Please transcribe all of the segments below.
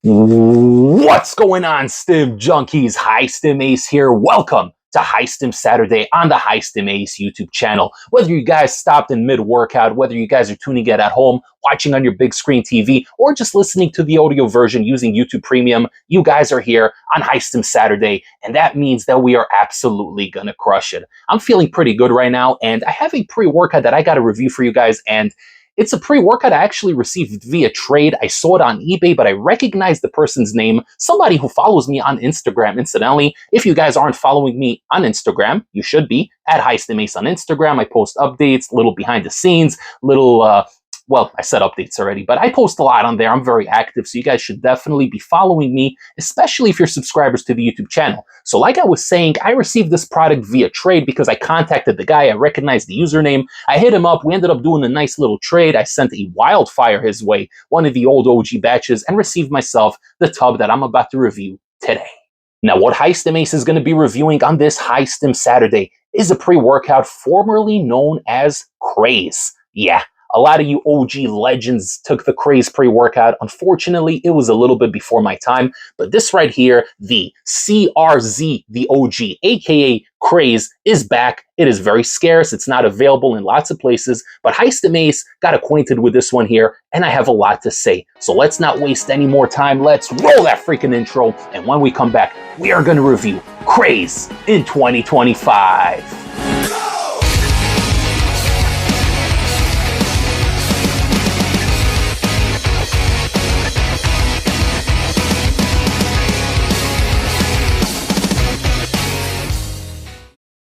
What's going on, Stim Junkies? Hi, Stim Ace here. Welcome to High Stim Saturday on the High Stim Ace YouTube channel. Whether you guys stopped in mid-workout, whether you guys are tuning it at home, watching on your big screen TV, or just listening to the audio version using YouTube Premium, you guys are here on High Stim Saturday, and that means that we are absolutely gonna crush it. I'm feeling pretty good right now, and I have a pre-workout that I got to review for you guys, and it's a pre-workout I actually received via trade. I saw it on eBay, but I recognized the person's name, somebody who follows me on Instagram. Incidentally, if you guys aren't following me on Instagram, you should be, at Stim Ace on Instagram. I post updates, little behind the scenes, little, well, I said updates already, but I post a lot on there. I'm very active, so you guys should definitely be following me, especially if you're subscribers to the YouTube channel. So like I was saying, I received this product via trade because I contacted the guy. I recognized the username. I hit him up. We ended up doing a nice little trade. I sent a wildfire his way, one of the old OG batches, and received myself the tub that I'm about to review today. Now, what High Stim Ace is going to be reviewing on this High Stim Saturday is a pre-workout formerly known as Craze. Yeah. A lot of you OG legends took the Craze pre-workout. Unfortunately, it was a little bit before my time, but this right here, the CRZ The OG, aka Craze, is back. It is very scarce. It's not available in lots of places, but High Stim Ace got acquainted with this one here, and I have a lot to say. So let's not waste any more time. Let's roll that freaking intro, and when we come back, we are going to review Craze in 2025.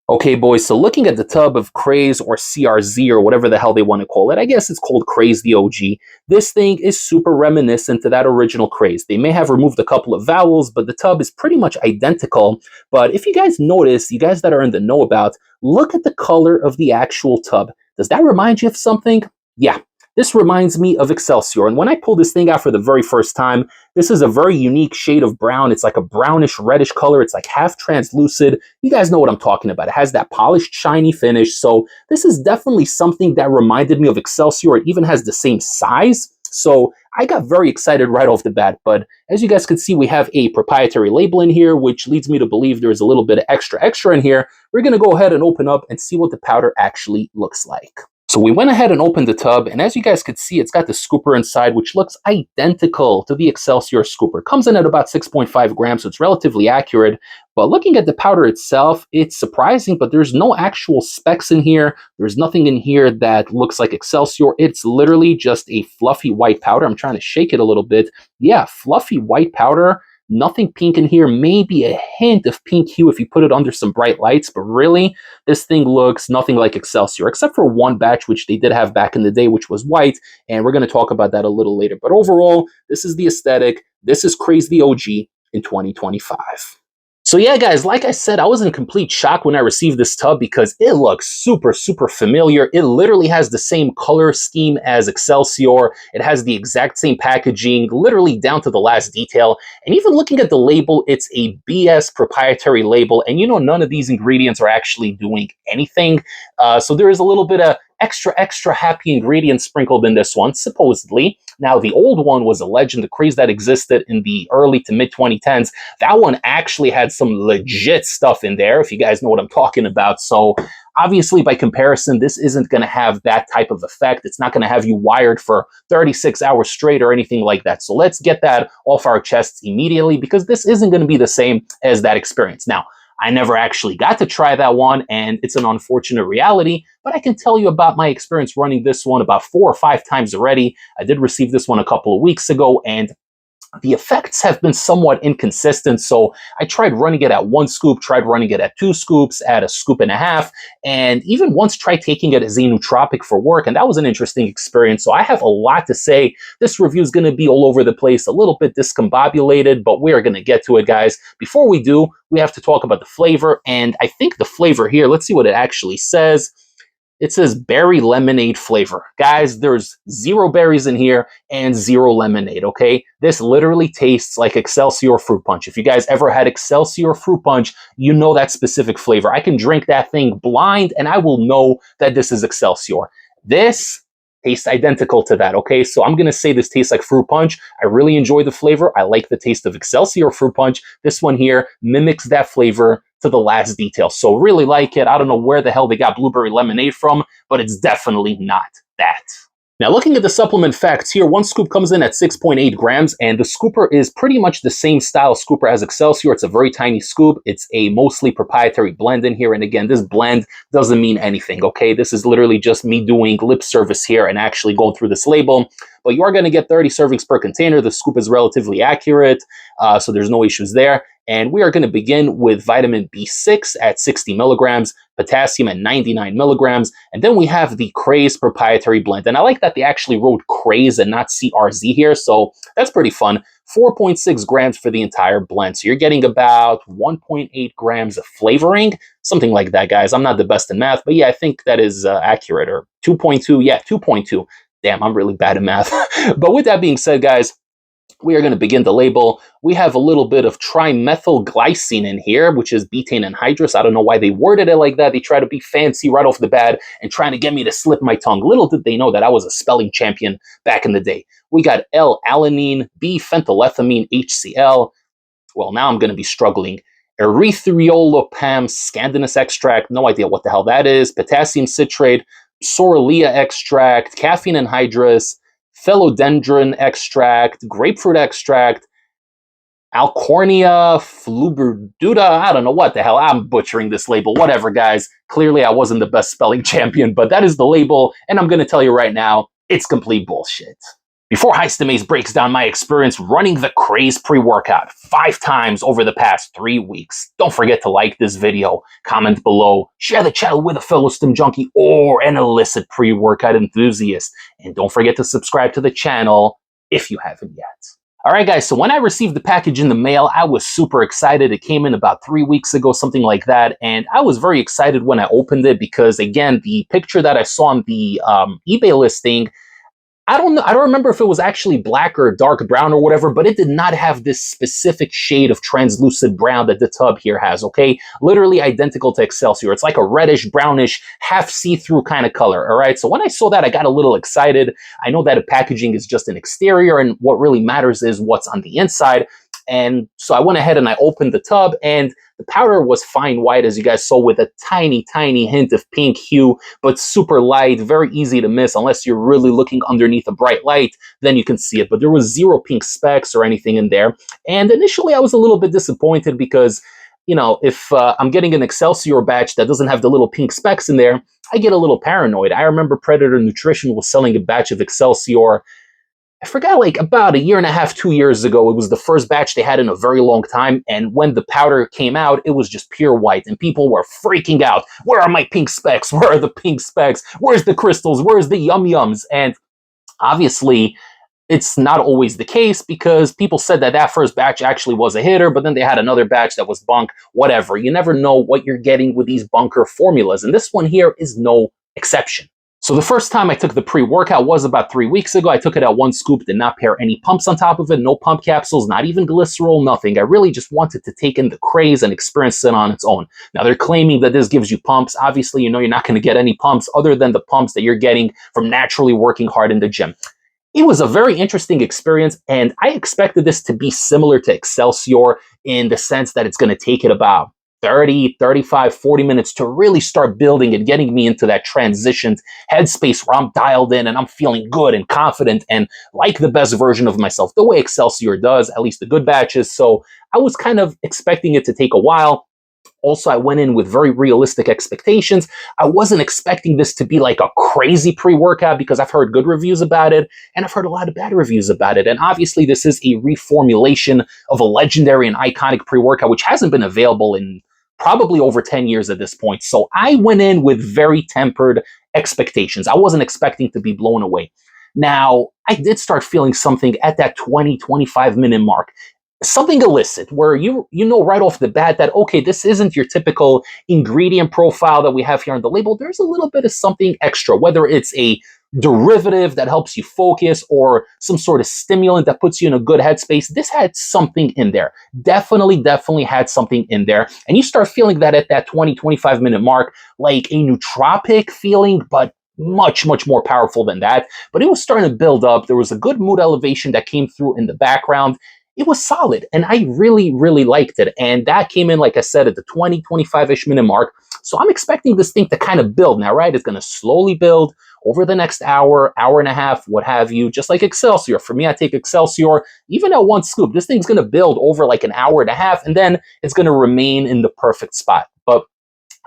Okay, boys, so looking at the tub of Craze or CRZ or whatever the hell they want to call it, I guess it's called Craze The OG. This thing is super reminiscent to that original Craze. They may have removed a couple of vowels, but the tub is pretty much identical. But if you guys notice, you guys that are in the know about, look at the color of the actual tub. Does that remind you of something? Yeah. This reminds me of Excelsior, and when I pulled this thing out for the very first time, this is a very unique shade of brown. It's like a brownish reddish color. It's like half translucid. You guys know what I'm talking about. It has that polished, shiny finish, so this is definitely something that reminded me of Excelsior. It even has the same size, so I got very excited right off the bat. But as you guys can see, we have a proprietary label in here, which leads me to believe there's a little bit of extra in here. We're going to go ahead and open up and see what the powder actually looks like. So we went ahead and opened the tub, and as you guys could see, it's got the scooper inside, which looks identical to the Excelsior scooper. Comes in at about 6.5 grams, so it's relatively accurate. But looking at the powder itself, it's surprising, but there's no actual specs in here. There's nothing in here that looks like Excelsior. It's literally just a fluffy white powder. I'm trying to shake it a little bit. Yeah, fluffy white powder. Nothing pink in here, maybe a hint of pink hue if you put it under some bright lights, but really, this thing looks nothing like Excelsior, except for one batch, which they did have back in the day, which was white, and we're going to talk about that a little later. But overall, this is the aesthetic. This is Craze The OG in 2025. So yeah, guys, like I said, I was in complete shock when I received this tub because it looks super familiar. It literally has the same color scheme as Excelsior. It has the exact same packaging, literally down to the last detail. And even looking at the label, it's a BS proprietary label. And you know, none of these ingredients are actually doing anything. So there is a little bit of extra happy ingredients sprinkled in this one, supposedly. Now, the old one was a legend, the Craze that existed in the early to mid 2010s. That one actually had some legit stuff in there, if you guys know what I'm talking about. So obviously, by comparison, this isn't going to have that type of effect. It's not going to have you wired for 36 hours straight or anything like that. So let's get that off our chests immediately, because this isn't going to be the same as that experience. Now, I never actually got to try that one, and it's an unfortunate reality, but I can tell you about my experience running this one about 4 or 5 times already. I did receive this one a couple of weeks ago, and the effects have been somewhat inconsistent, so I tried running it at 1 scoop, tried running it at 2 scoops, at 1.5 scoops, and even once tried taking it as a nootropic for work, and that was an interesting experience. So I have a lot to say. This review is going to be all over the place, a little bit discombobulated, but we're going to get to it, guys. Before we do, we have to talk about the flavor, and I think the flavor here, let's see what it actually says. It says berry lemonade flavor. Guys, there's 0 berries in here and 0 lemonade, okay? This literally tastes like Excelsior fruit punch. If you guys ever had Excelsior fruit punch, you know that specific flavor. I can drink that thing blind and I will know that this is Excelsior. This tastes identical to that, okay? So I'm gonna say this tastes like fruit punch. I really enjoy the flavor. I like the taste of Excelsior fruit punch. This one here mimics that flavor to the last detail. So really like it. I don't know where the hell they got blueberry lemonade from, but it's definitely not that. Now, looking at the supplement facts here, one scoop comes in at 6.8 grams, and the scooper is pretty much the same style scooper as Excelsior. It's a very tiny scoop. It's a mostly proprietary blend in here. And again, this blend doesn't mean anything, okay? This is literally just me doing lip service here and actually going through this label. But you are going to get 30 servings per container. The scoop is relatively accurate, so there's no issues there. And we are going to begin with vitamin B6 at 60 milligrams, potassium at 99 milligrams, and then we have the Craze proprietary blend. And I like that they actually wrote Craze and not CRZ here, so that's pretty fun. 4.6 grams for the entire blend. So you're getting about 1.8 grams of flavoring, something like that, guys. I'm not the best in math, but yeah, I think that is accurate. Or 2.2, yeah, 2.2. Damn, I'm really bad at math. But with that being said, guys, we are going to begin the label. We have a little bit of trimethylglycine in here, which is betaine anhydrous. I don't know why they worded it like that. They try to be fancy right off the bat and trying to get me to slip my tongue. Little did they know that I was a spelling champion back in the day. We got L-alanine, B-phenethylethamine, HCl. Well, now I'm going to be struggling. Erythriolopam scandinus extract. No idea what the hell that is. Potassium citrate, sorrelea extract, caffeine anhydrous, philodendron extract, grapefruit extract, Alcornia fluberduta. I don't know what the hell. I'm butchering this label. Whatever, guys. Clearly, I wasn't the best spelling champion, but that is the label, and I'm going to tell you right now, it's complete bullshit. Before Stim Ace breaks down my experience running the Craze pre-workout 5 times over the past 3 weeks, don't forget to like this video, comment below, share the channel with a fellow Stim junkie or an illicit pre-workout enthusiast, and don't forget to subscribe to the channel if you haven't yet. Alright guys, so when I received the package in the mail, I was super excited. It came in about 3 weeks ago, something like that, and I was very excited when I opened it because, again, the picture that I saw on the eBay listing, I don't know. I don't remember if it was actually black or dark brown or whatever, but it did not have this specific shade of translucent brown that the tub here has, okay? Literally identical to Excelsior. It's like a reddish, brownish, half see-through kind of color, all right? So when I saw that, I got a little excited. I know that the packaging is just an exterior, and what really matters is what's on the inside. And so I went ahead and I opened the tub, and the powder was fine white, as you guys saw, with a tiny, tiny hint of pink hue, but super light, very easy to miss unless you're really looking underneath a bright light, then you can see it. But there was zero pink specks or anything in there. And initially I was a little bit disappointed because, you know, if I'm getting an Excelsior batch that doesn't have the little pink specks in there, I get a little paranoid. I remember Predator Nutrition was selling a batch of Excelsior, I forgot, like about 1.5 to 2 years ago. It was the first batch they had in a very long time, and when the powder came out, it was just pure white, and people were freaking out. Where are my pink specks? Where are the pink specks? Where's the crystals? Where's the yum-yums? And obviously, it's not always the case because people said that that first batch actually was a hitter, but then they had another batch that was bunk, whatever. You never know what you're getting with these bunker formulas, and this one here is no exception. So the first time I took the pre-workout was about 3 weeks ago. I took it at 1 scoop, did not pair any pumps on top of it, no pump capsules, not even glycerol, nothing. I really just wanted to take in the Craze and experience it on its own. Now they're claiming that this gives you pumps. Obviously, you know you're not going to get any pumps other than the pumps that you're getting from naturally working hard in the gym. It was a very interesting experience, and I expected this to be similar to Excelsior in the sense that it's going to take it about 30, 35, 40 minutes to really start building and getting me into that transitioned headspace where I'm dialed in and I'm feeling good and confident and like the best version of myself, the way Excelsior does, at least the good batches. So I was kind of expecting it to take a while. Also, I went in with very realistic expectations. I wasn't expecting this to be like a crazy pre-workout because I've heard good reviews about it and I've heard a lot of bad reviews about it. And obviously, this is a reformulation of a legendary and iconic pre-workout, which hasn't been available in probably over 10 years at this point. So I went in with very tempered expectations. I wasn't expecting to be blown away. Now, I did start feeling something at that 20, 25 minute mark. Something illicit where you know right off the bat that, okay, this isn't your typical ingredient profile that we have here on the label. There's a little bit of something extra, whether it's a derivative that helps you focus or some sort of stimulant that puts you in a good headspace. This had something in there. Definitely had something in there. And you start feeling that at that 20, 25 minute mark, like a nootropic feeling, but much, much more powerful than that. But it was starting to build up. There was a good mood elevation that came through in the background. It was solid, and I really, really liked it. And that came in, like I said, at the 20, 25-ish minute mark. So I'm expecting this thing to kind of build now, right? It's going to slowly build over the next hour, hour and a half, what have you, just like Excelsior. For me, I take Excelsior, even at one scoop, this thing's going to build over like an hour and a half, and then it's going to remain in the perfect spot. But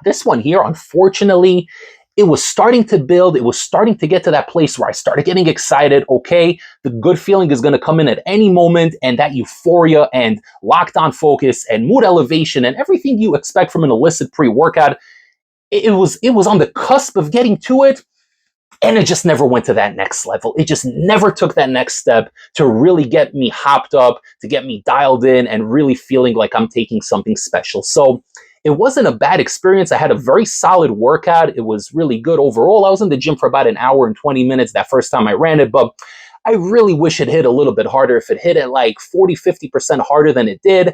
this one here, unfortunately, it was starting to build. It was starting to get to that place where I started getting excited. Okay, the good feeling is going to come in at any moment, and that euphoria and locked on focus and mood elevation and everything you expect from an illicit pre-workout, it was on the cusp of getting to it. And it just never went to that next level. It just never took that next step to really get me hopped up, to get me dialed in and really feeling like I'm taking something special. So it wasn't a bad experience. I had a very solid workout. It was really good overall. I was in the gym for about an hour and 20 minutes that first time I ran it, but I really wish it hit a little bit harder. If it hit at like 40, 50% harder than it did,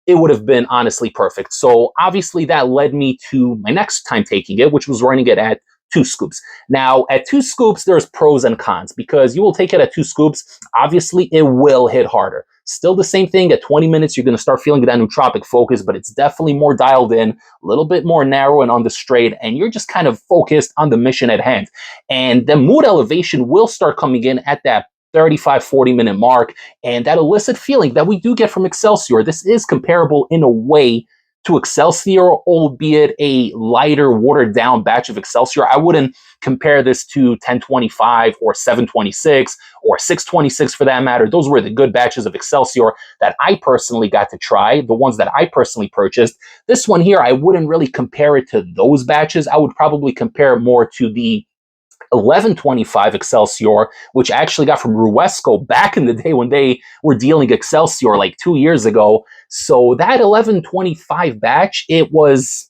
it would have been honestly perfect. So obviously that led me to my next time taking it, which was running it at 2 scoops. Now, at 2 scoops, there's pros and cons because you will take it at 2 scoops. Obviously, it will hit harder. Still the same thing. At 20 minutes, you're going to start feeling that nootropic focus, but it's definitely more dialed in, a little bit more narrow and on the straight, and you're just kind of focused on the mission at hand. And the mood elevation will start coming in at that 35, 40-minute mark, and that illicit feeling that we do get from Excelsior. This is comparable in a way to Excelsior, albeit a lighter, watered down batch of Excelsior. I wouldn't compare this to 1025 or 726 or 626 for that matter. Those were the good batches of Excelsior that I personally got to try, the ones that I personally purchased. This one here, I wouldn't really compare it to those batches. I would probably compare it more to the 1125 Excelsior, which I actually got from Ruesco back in the day when they were dealing Excelsior like 2 years ago. So that 1125 batch, it was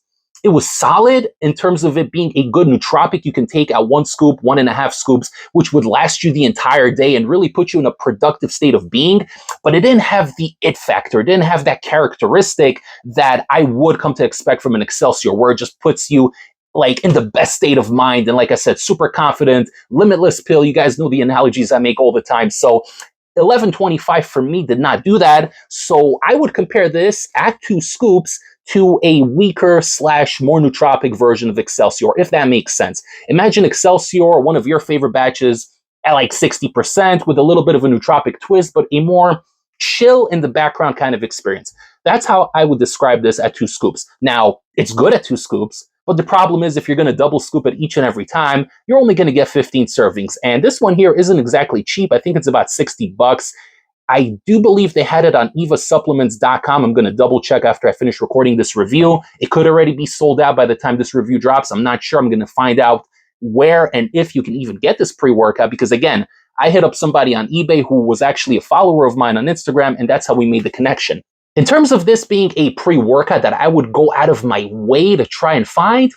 solid in terms of it being a good nootropic you can take at 1 scoop, 1.5 scoops, which would last you the entire day and really put you in a productive state of being. But it didn't have the it factor. It didn't have that characteristic that I would come to expect from an Excelsior, where it just puts you like in the best state of mind. And like I said, super confident, limitless pill. You guys know the analogies I make all the time. So 1125 for me did not do that. So I would compare this at 2 scoops to a weaker / more nootropic version of Excelsior, if that makes sense. Imagine Excelsior, one of your favorite batches, at like 60% with a little bit of a nootropic twist, but a more chill in the background kind of experience. That's how I would describe this at 2 scoops. Now, it's good at 2 scoops, but the problem is if you're going to double scoop it each and every time, you're only going to get 15 servings. And this one here isn't exactly cheap. I think it's about $60. I do believe they had it on evasupplements.com. I'm going to double check after I finish recording this review. It could already be sold out by the time this review drops. I'm not sure. I'm going to find out where and if you can even get this pre-workout, because again, I hit up somebody on eBay who was actually a follower of mine on Instagram, and that's how we made the connection. In terms of this being a pre-workout that I would go out of my way to try and find,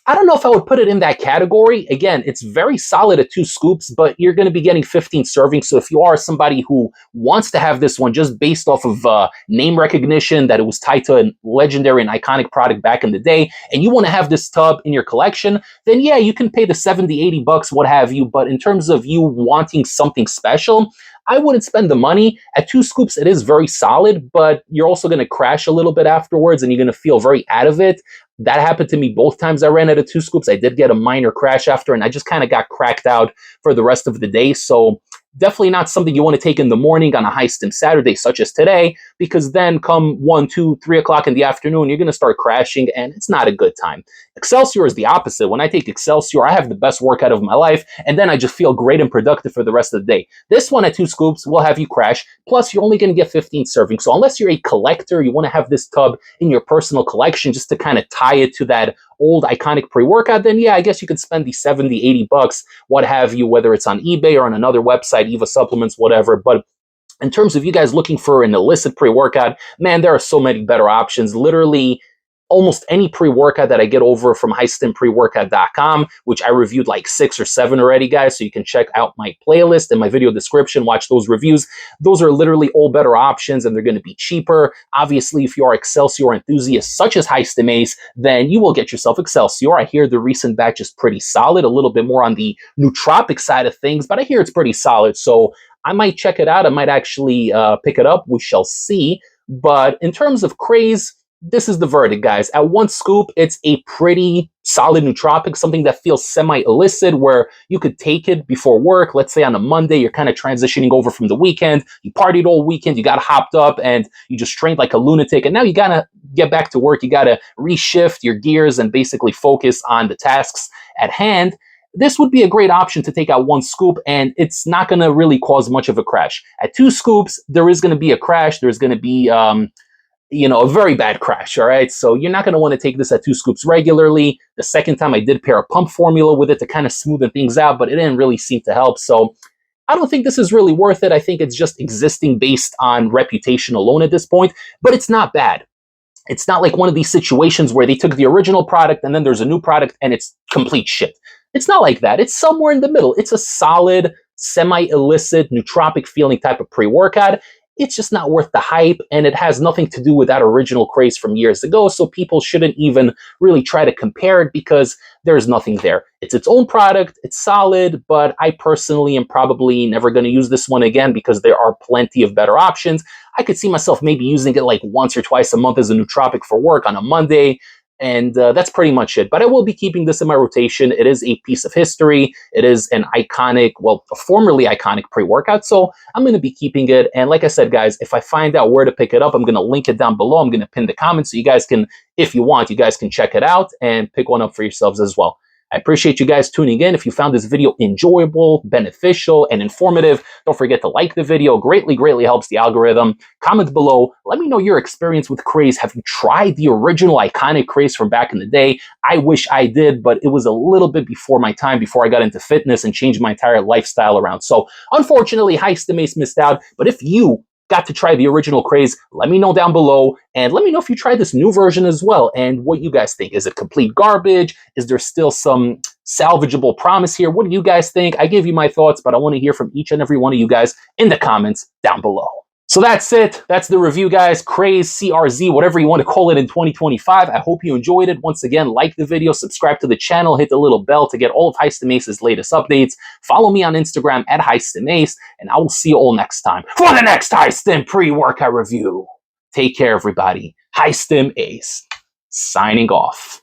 I don't know if I would put it in that category. Again, it's very solid at 2 scoops, but you're going to be getting 15 servings. So if you are somebody who wants to have this one just based off of name recognition, that it was tied to a legendary and iconic product back in the day, and you want to have this tub in your collection, then yeah, you can pay the 70, 80 bucks, what have you. But in terms of you wanting something special, I wouldn't spend the money. At 2 scoops, it is very solid, but you're also going to crash a little bit afterwards and you're going to feel very out of it. That happened to me both times I ran out of 2 scoops. I did get a minor crash after, and I just kind of got cracked out for the rest of the day. So definitely not something you want to take in the morning on a high stim Saturday, such as today, because then come 1, 2, 3 o'clock in the afternoon, you're going to start crashing, and it's not a good time. Excelsior is the opposite. When I take Excelsior, I have the best workout of my life, and then I just feel great and productive for the rest of the day. This one at 2 scoops will have you crash, plus you're only going to get 15 servings. So unless you're a collector, you want to have this tub in your personal collection just to kind of tie it to that old iconic pre-workout, then yeah, I guess you could spend the 70, 80 bucks, what have you, whether it's on eBay or on another website, Eva Supplements, whatever. But in terms of you guys looking for an illicit pre-workout, man, there are so many better options. Literally, almost any pre-workout that I get over from highstimpreworkout.com, which I reviewed like 6 or 7 already, guys. So you can check out my playlist and my video description, watch those reviews. Those are literally all better options and they're going to be cheaper. Obviously, if you are Excelsior enthusiasts such as Stim Ace, then you will get yourself Excelsior. I hear the recent batch is pretty solid, a little bit more on the nootropic side of things, but I hear it's pretty solid. So I might check it out. I might actually pick it up. We shall see. But in terms of Craze, this is the verdict, guys. At one scoop, it's a pretty solid nootropic, something that feels semi-illicit, where you could take it before work. Let's say on a Monday, you're kind of transitioning over from the weekend. You partied all weekend, you got hopped up, and you just trained like a lunatic. And now you got to get back to work. You got to reshift your gears and basically focus on the tasks at hand. This would be a great option to take out one scoop, and it's not going to really cause much of a crash. At 2 scoops, there is going to be a crash. There's going to be a very bad crash, all right? So you're not going to want to take this at 2 scoops regularly. The second time I did pair a pump formula with it to kind of smoothen things out, but it didn't really seem to help. So I don't think this is really worth it. I think it's just existing based on reputation alone at this point, but it's not bad. It's not like one of these situations where they took the original product and then there's a new product and it's complete shit. It's not like that. It's somewhere in the middle. It's a solid, semi-illicit, nootropic feeling type of pre-workout. It's just not worth the hype, and it has nothing to do with that original Craze from years ago, so people shouldn't even really try to compare it because there's nothing there. It's its own product, it's solid, but I personally am probably never going to use this one again because there are plenty of better options. I could see myself maybe using it like once or twice a month as a nootropic for work on a Monday, and that's pretty much it. But I will be keeping this in my rotation. It is a piece of history. It is an iconic, well, a formerly iconic pre-workout. So I'm going to be keeping it. And like I said, guys, if I find out where to pick it up, I'm going to link it down below. I'm going to pin the comments so you guys can, if you want, you guys can check it out and pick one up for yourselves as well. I appreciate you guys tuning in. If you found this video enjoyable, beneficial, and informative, don't forget to like the video. Greatly, greatly helps the algorithm. Comment below. Let me know your experience with Craze. Have you tried the original iconic Craze from back in the day? I wish I did, but it was a little bit before my time, before I got into fitness and changed my entire lifestyle around. So unfortunately, Stim Ace missed out. But if you got to try the original Craze, let me know down below, and let me know if you tried this new version as well and what you guys think. Is it complete garbage? Is there still some salvageable promise here? What do you guys think? I gave you my thoughts, but I want to hear from each and every one of you guys in the comments down below. So that's it. That's the review, guys. Craze, CRZ, whatever you want to call it in 2025. I hope you enjoyed it. Once again, like the video, subscribe to the channel, hit the little bell to get all of Stim Ace's latest updates. Follow me on Instagram at Stim Ace, and I will see you all next time for the next Stim pre-workout review. Take care, everybody. Stim Ace, signing off.